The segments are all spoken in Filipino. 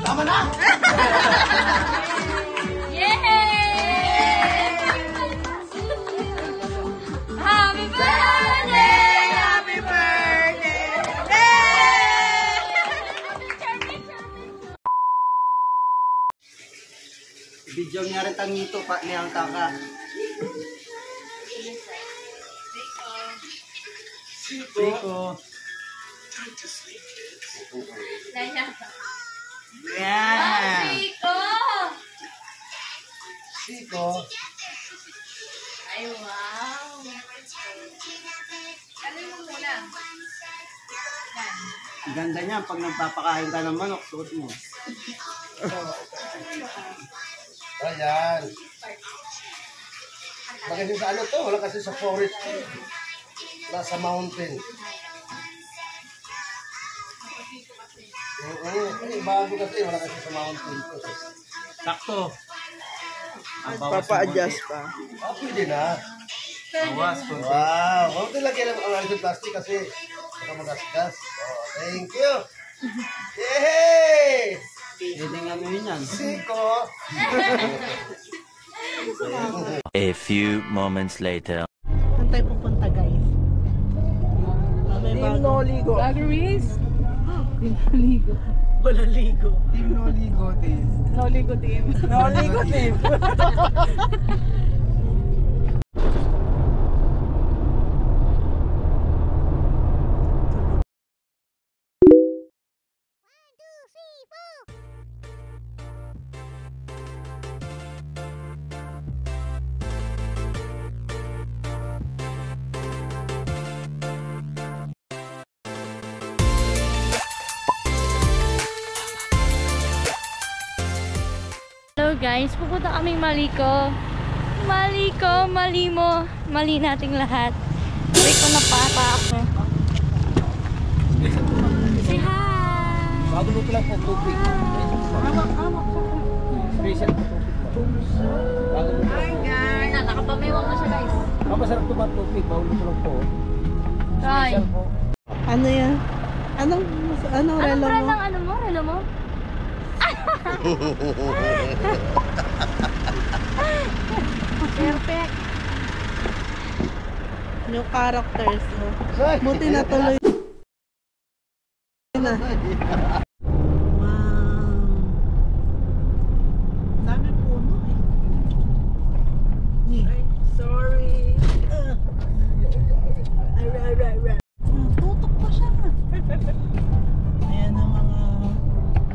Tama na! Video niya rin tangito pa niya ang kaka. Siko. Yeah. Siko. Ay, wow. Ano mo muna? Ganda niya pag nagpapakain ka ng manok, suot mo. Ayan. Wala kasi sa ano to, wala kasi sa forest to. Wala sa mountain. Bago kasi, wala kasi sa mountain to. Sakto. Papa-adjust pa. Ah, pwede na. Awas. Wow. Huwag nilagyan ng plastic kasi baka magasgas. Oh, thank you. Yay! Pwede nga mo yun yan. Siko. A few moments later. Saan tayo pupunta, guys? Team Noligo. Gagaris? Team Noligo. Wala ligo. Team Noligo, team. Noligo team. Noligo team. Hello guys, pupunta kaming Maliko. Maliko, Malimo, mali nating lahat. Wait ko na pata ako. Say hi! Bago mo pala po tubig. Special po tubig. Bago mo pala. Hi guys! Nakapamiwang na siya guys. Masarap ito ba tubig? Bago mo lang po. Hi! Ano yan? Anong Anong relo brand mo? ng ano mo? Relo mo? Perfect! New characters. Buti na tuloy na. Wow. Dami puno eh. Ay, sorry. Tutok pa siya. Ayan ang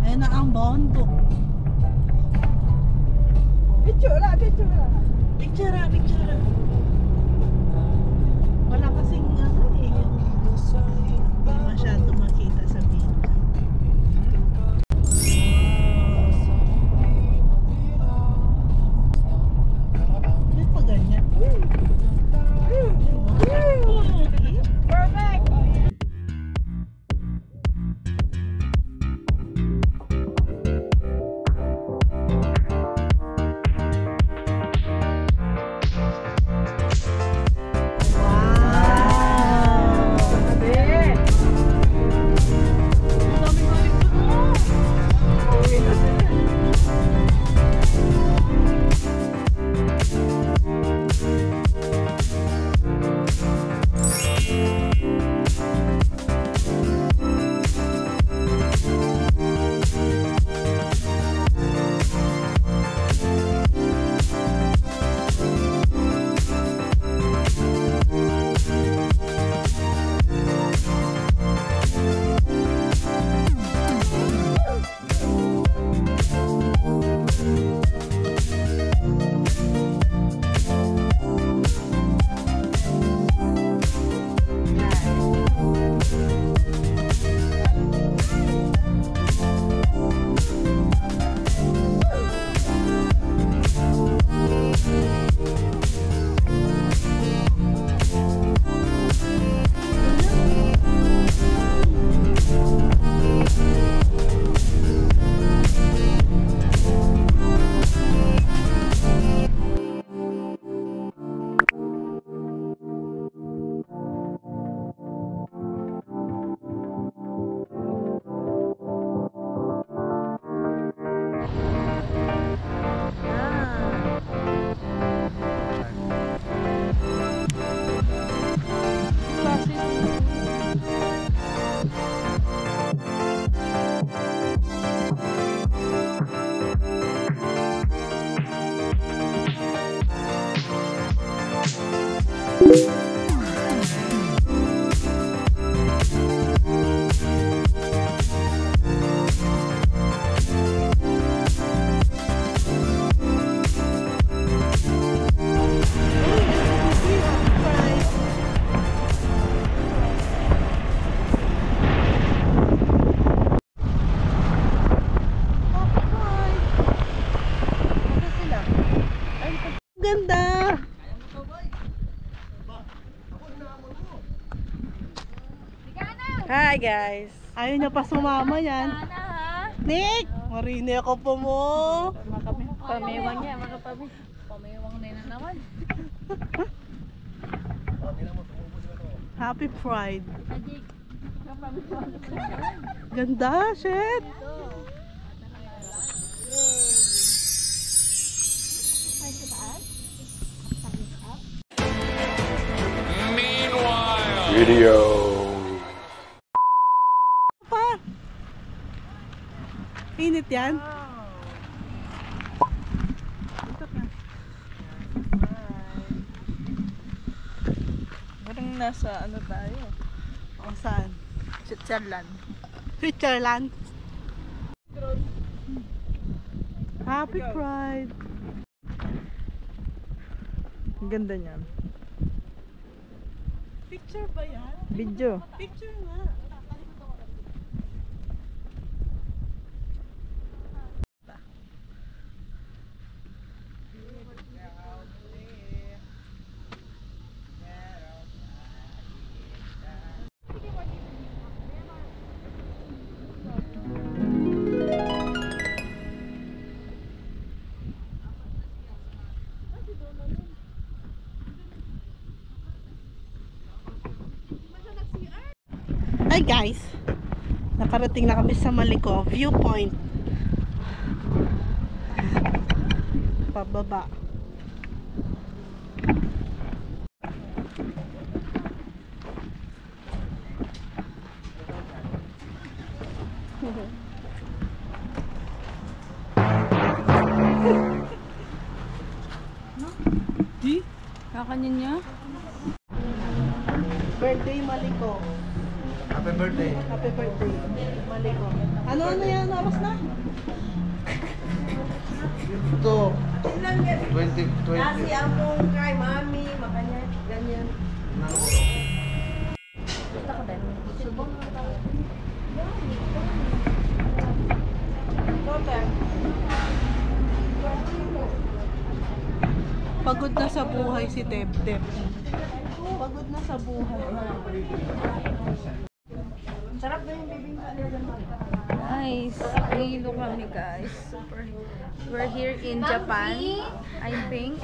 ayan na ang bondok. Picture. Wala kasing hindi masyado makita sa video. Ano pa ganyan? Perfect! Wow! Ganda! Hi guys! Ayaw niya pa sumama yan. Nick! Marine ako po mo! Pamewang niya, mga pami. Pamewang na yun naman. Happy Pride! Ganda! Shit! Pa! Init yan? Parang nasa ano tayo? O saan? Switzerland. Switzerland? Happy Pride! Ang ganda niyan. Picture ba yan? Video. Picture nga. Hi guys, nakarating na kami sa Maliko Viewpoint. Pababa. Di? Kakanin niya? Birthday Maliko. Happy birthday. Happy birthday Maliko. Ano yan? Oras na? Ito. 20. Kasi among kay mami, makanya ganyan. Pagod na sa buhay si Tep-Tep. Pagod na sa buhay. Sarap na yung bibingka nila. Nice. Hilo kami guys. Super. We're here in Japan. I think.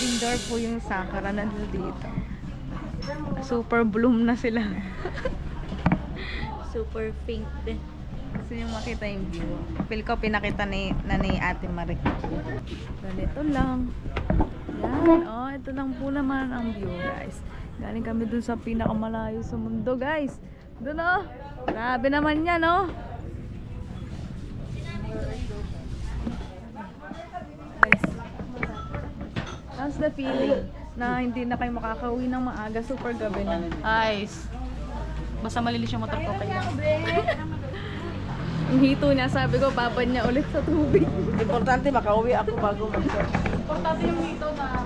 Indoor po yung sakura na dito. Super bloom na sila. Super pink din. Gusto nyo makita yung view. Feel ko pinakita ni Ate Marie. Ganito lang. Yan. Oh, ito lang po naman ang view guys. Galing kami dun sa pinakamalayo sa mundo guys. Dun oh. Grabe naman yan oh. Guys. How's the feeling? Na hindi na kayo makakauwi ng maaga. Super gabi na. Guys. Basta malilis yung motor ko kaya. Yung hito niya, sabi ko, babad niya ulit sa tubig. Importante makauwi ako bago mag-search. Importante yung hito na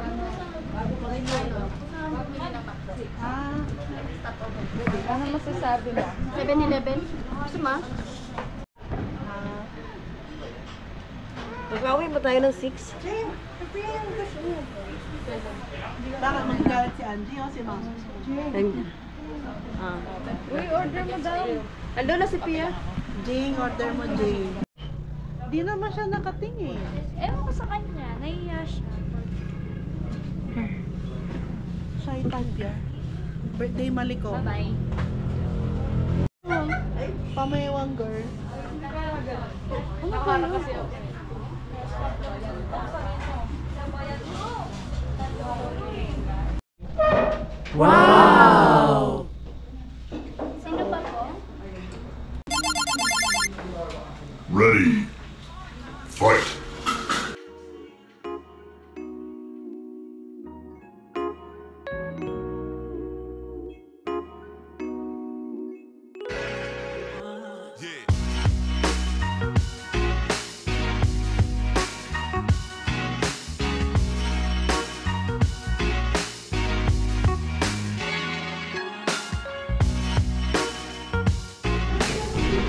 ano masasabi mo? 7-Eleven? Gusto mo? Makauwi mo tayo ng 6? Bakit magagalit si Angie o si Mama? Uy, order mo daw. Ando na si Pia. Jing, order mo Jing. Di naman siya nakatingin. Ewan ko sa kanya, nahiya siya. Shy type yan. Birthday Maliko. Bye-bye. Pamayawang girl. Ano ba yun? Sino pa po? Ready. Fight.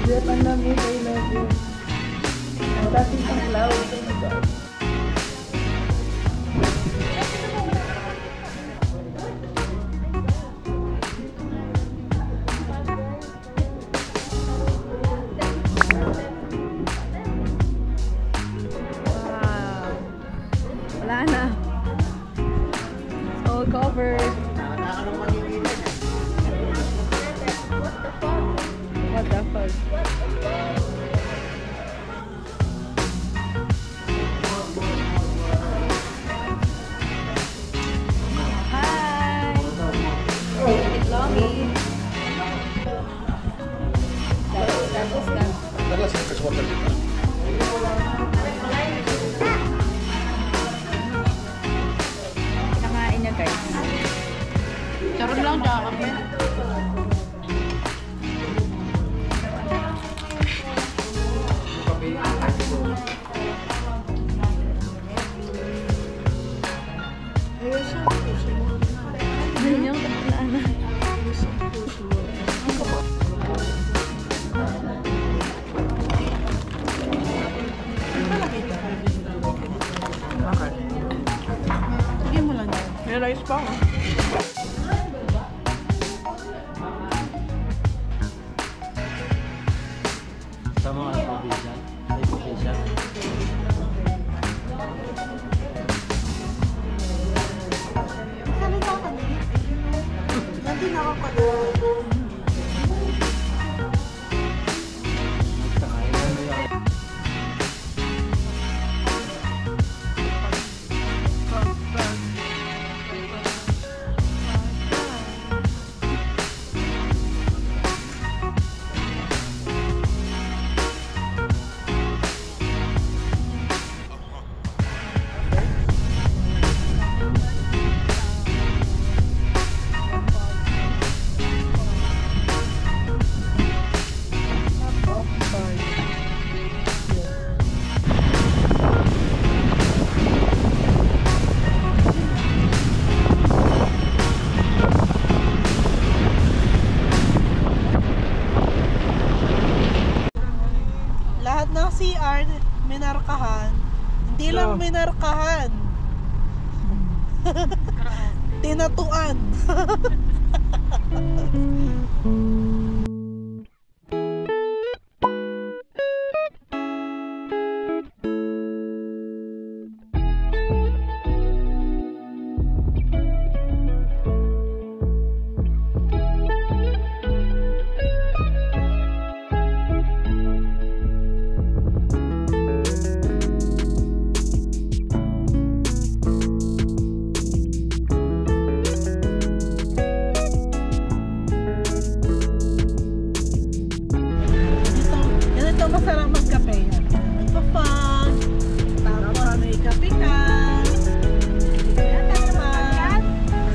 Vietnam, I love you. Ang dating pang cloud. covered. Anong makikita niya? What the fuck? Hi! Itlongi. Tapos na. Dala sa kaswater dito. Nakain niya guys. Charot lang, tsaka kape. Ganyan yung kaplaanan. Sige mo lang yan. May rice pa ako. Sa mga probinsya. Sa probinsya. Nandun ako pa doon. Lahat ng CR minarkahan. Hindi lang minarkahan. Tinatuan. Ito masarap magkape yan. Magpa-fun. Tapos may kape ka. Yan naman.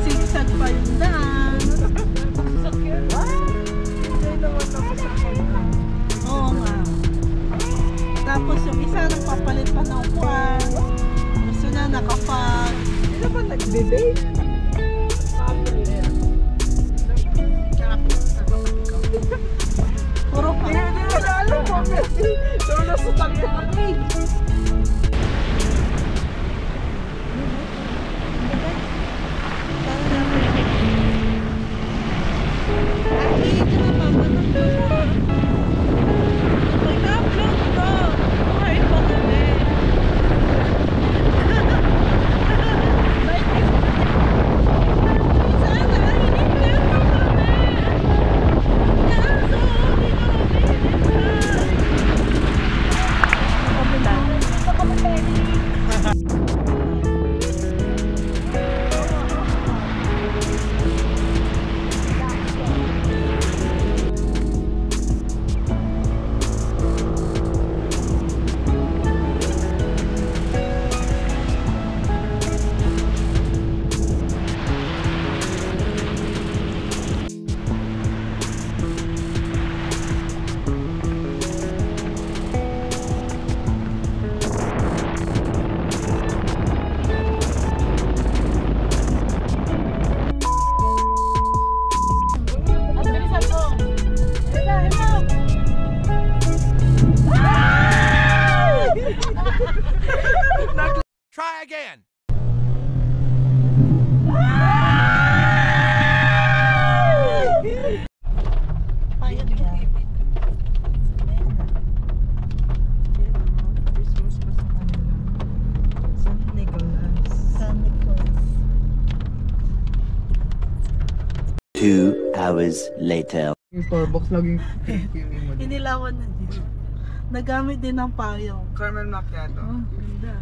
Sigsag pa yung daan. Oo nga. Tapos yung isa nagpapalit pa ng upuan. Gusto na nakapag. Hindi naman nagbe-bake. Puro ka. Hindi na alam mo kasi tulad sa tangya kami. Ay, ito na mama ng dura. May na-upload ko. Kahit pa kami. Sana, hindi na Try again. 2 hours later. Yung Starbucks laging mo. Inilawan na din. Nagamit din ng payong. Caramel macchiato. Oh, ganda.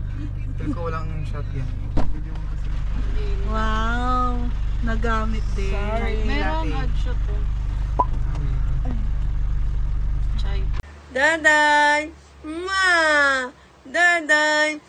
Feel ko walang shot yan. Wow! Nagamit din. Meron hot shot po. Daday! Mwah! Daday!